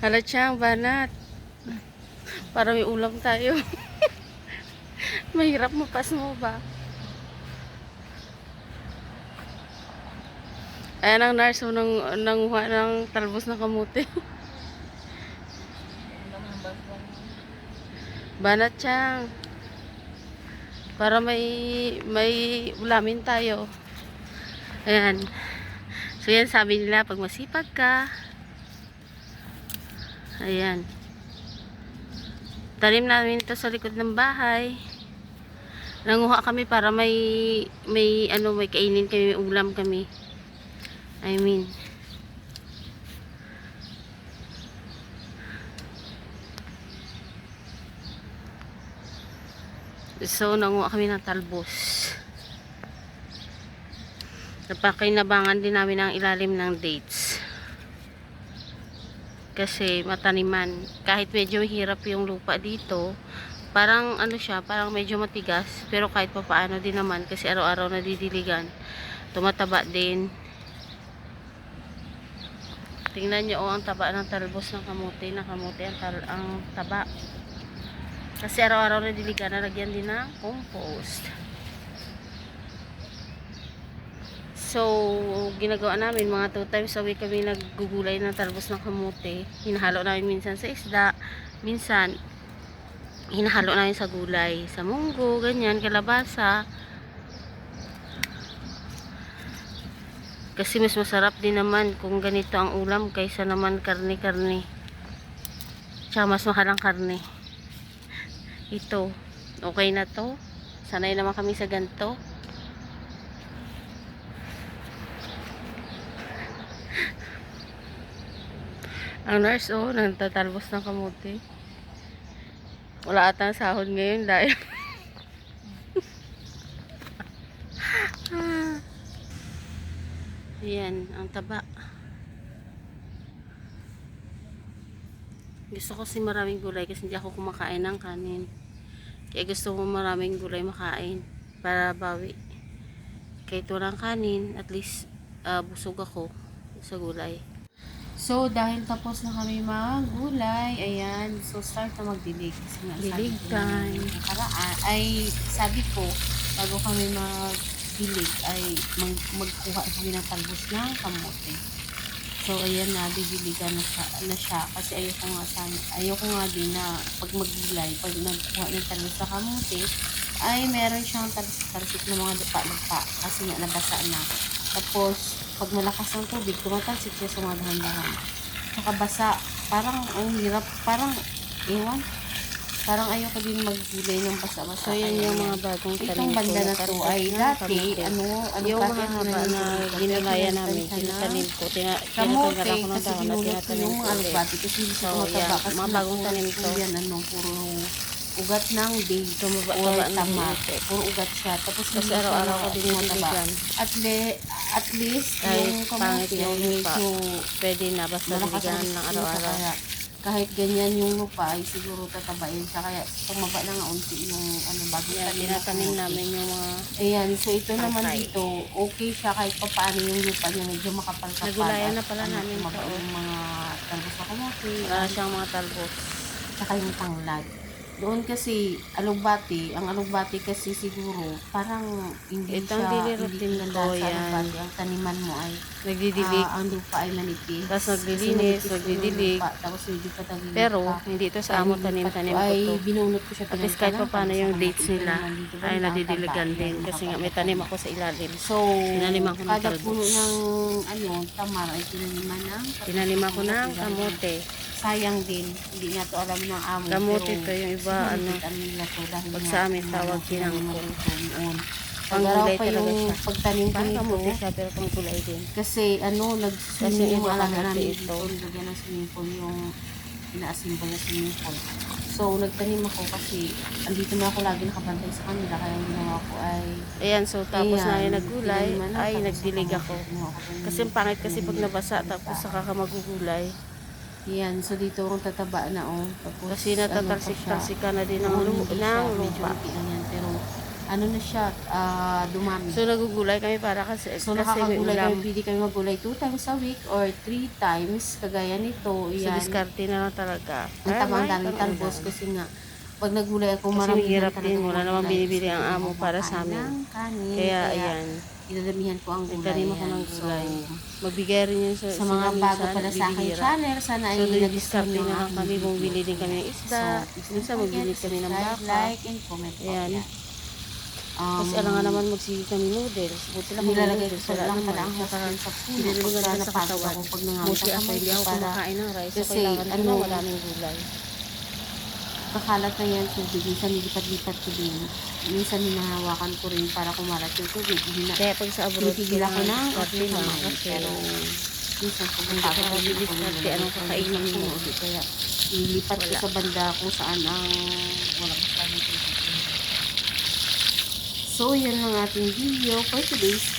Halat siyang banat. Para may ulam tayo. Mahirap mapas mo ba? Ayan ang nurse mo nanguha ng talbos ng kamuti. Banat siyang. Para may ulamin tayo. Ayan. So yan sabi nila pag masipag ka. Ayan. Tanim namin ito sa likod ng bahay. Nanguha kami para may kainin kami, may ulam kami. I mean. So nanguha kami ng talbos. Napakinabangan din namin ang ilalim ng dates. Kasi mataniman. Kahit medyo mahirap yung lupa dito, parang ano siya, parang medyo matigas, pero kahit papaano din naman kasi araw-araw nadidiligan, tumataba din. Tingnan nyo ang taba ng talbos ng kamote. Ang taba kasi araw-araw nadidiligan, nalagyan din ng compost. So ginagawa namin mga 2 times a week kami naggugulay ng talbos ng kamote. Hinahalo namin minsan sa isda, minsan hinahalo namin sa gulay, sa munggo, ganyan, kalabasa. Kasi mas masarap din naman kung ganito ang ulam kaysa naman karne-karne. Tsaka mas mahal ang karne. Ito, okay na to. Sanay naman kami sa ganito. Ang nurse, nagtatalbos ng kamote. Wala ata ang sahod ngayon dahil ayan, ang taba. Gusto ko kasi maraming gulay kasi hindi ako kumakain ng kanin. Kaya gusto ko maraming gulay makain para bawi. Kahit walang kanin, at least busog ako sa gulay. So, dahil tapos na kami maggulay, ayan, so start na magdilig. Kasi dilig time. Ay, sabi ko, bago kami magdilig, ay magkuha kami ng talbos ng kamote. So, ayan na, didiligan na siya. Kasi ayoko nga din na pag maggulay, pag nagkuha ng talbos ng kamote, ay meron siyang talsik ng mga lupa-lupa. Kasi nga, nabasa na. Tapos, pag malakas ng tubig, tumatalsik siya sa mga dahan-dahan. Saka basa, parang ang hirap, parang, ewan, parang ayoko din maggulay ng basa-basa. So, yan yung mga bagong tanim. Itong banda na to ay dati, yung mga haba na ginulaya namin, tinatanim ko, tinatanggal ako ng dahon na tinatanim ko. Yung mga alubati, kasi hindi siya mataba. Kasi mga bagong tanim ko. Yan, puro ugat ng day or tama. Puro ugat siya. Tapos kasi araw-araw ko din mataba. At least yung kamote yung medyo pwede na basta diligan ng araw-araw. Kahit ganyan yung lupa ay siguro tatabain siya. Kaya tumaba na nga unti yung bago tinatanim namin yung mga ayan. So ito naman dito okay siya kahit pa paano yung lupa niya medyo makapal-kapal. Nagulayan na pala namin ito. Yung mga talbos na kamote. Wala siyang mga talbos. Tsaka yung tanglad. Doon kasi, ang alugbati kasi siguro, parang hindi ganda sa alugbati. Ang taniman mo ay, nagdidilig. Ang lupa ay manipis. Tapos naglilinis, nagdidilig. Tapos medyo patagilid. Pero, hindi ito sa amo tanim-tanim ko to. Ay, binunot ko siya. At least kahit pa paano yung dates nila, ay nadidiligan din. Kasi nga may tanim ako sa ilalim. So, tinaniman ko ng talbos. Kada puno ng tamar ay tinaniman ko ng kamote. Sayang din, hindi nga to alam ng amo. Kamote to yung iba, pag sa amin tawag kinangkong. Panggulay talaga siya. Pagtanim ko nito, kamote siya pero panggulay din. Kasi nag-swimming yung alaga namin ito. Nagyan ng swimming pool yung ina-assemble na swimming pool. So, nagtanim ako kasi andito na ako lagi nakabantay sa kanila. Kaya ang ginawa ko ay ayan, so tapos na yung naggulay, ay nagdilig ako. Kasi pangit kasi pag nabasa tapos saka ka magugulay. Yan, so dito ang tataba na tapos kasi natatalsik-talsika na din ng lupa. Pero ano na siya, dumami. So, nagugulay kami para kasi So, may nakakagulay ulam. kami, pwede kami magulay 2 times a week or 3 times, kagaya nito, So, yan. diskarte na lang talaga. Ang tamang may daming talbos pang-ulam. kasi nga, pag nagulay ako, Kasi marami mahirap talaga din, wala mga namang gulay. binibili Gusto ang ko amo para kumakain sa amin. ng kanin, Kaya, ayan. dinadamihan ko ang gulay. Nagtanim ako ng Yan. gulay. So, Magbigay rin yun sa sa mga bago minsan, pala sa aking bibihira. channel, sana So, ay doon nagustuhan diskarte niyo na ang lang aking kami. video. Bumili din kami ng isda. So, Minsan, magbili kami ng baka. like and comment po. Ayan. Yan. Kasi alam nga naman magsige kami noodles. Buti lang kung nilalagay ko noodles. sa Wala lang naman. pala ang Saka, husband sa puno. hindi rin Pagka maganda sa napagod katawan. ako, pag nangamit Mostly ang ako, kamay hindi ko ako para kumakain ng rice. So, kasi, kailangan ko ano, na maraming gulay. kakalat na yan tubig. Minsan nilipat-lipat ko din. Minsan hinahawakan ko rin para kumalat yung tubig. Kaya pag sa abroad, Pinipigil ako ng diskarte aking lang. kamay. Kasi, Pero minsan pag hindi napagod ka ako, madidiskarte, anong kakainin mo? Kaya ilipat ko Wala. sa banda kung saan ang walang tubig. So, yan lang ating video for today's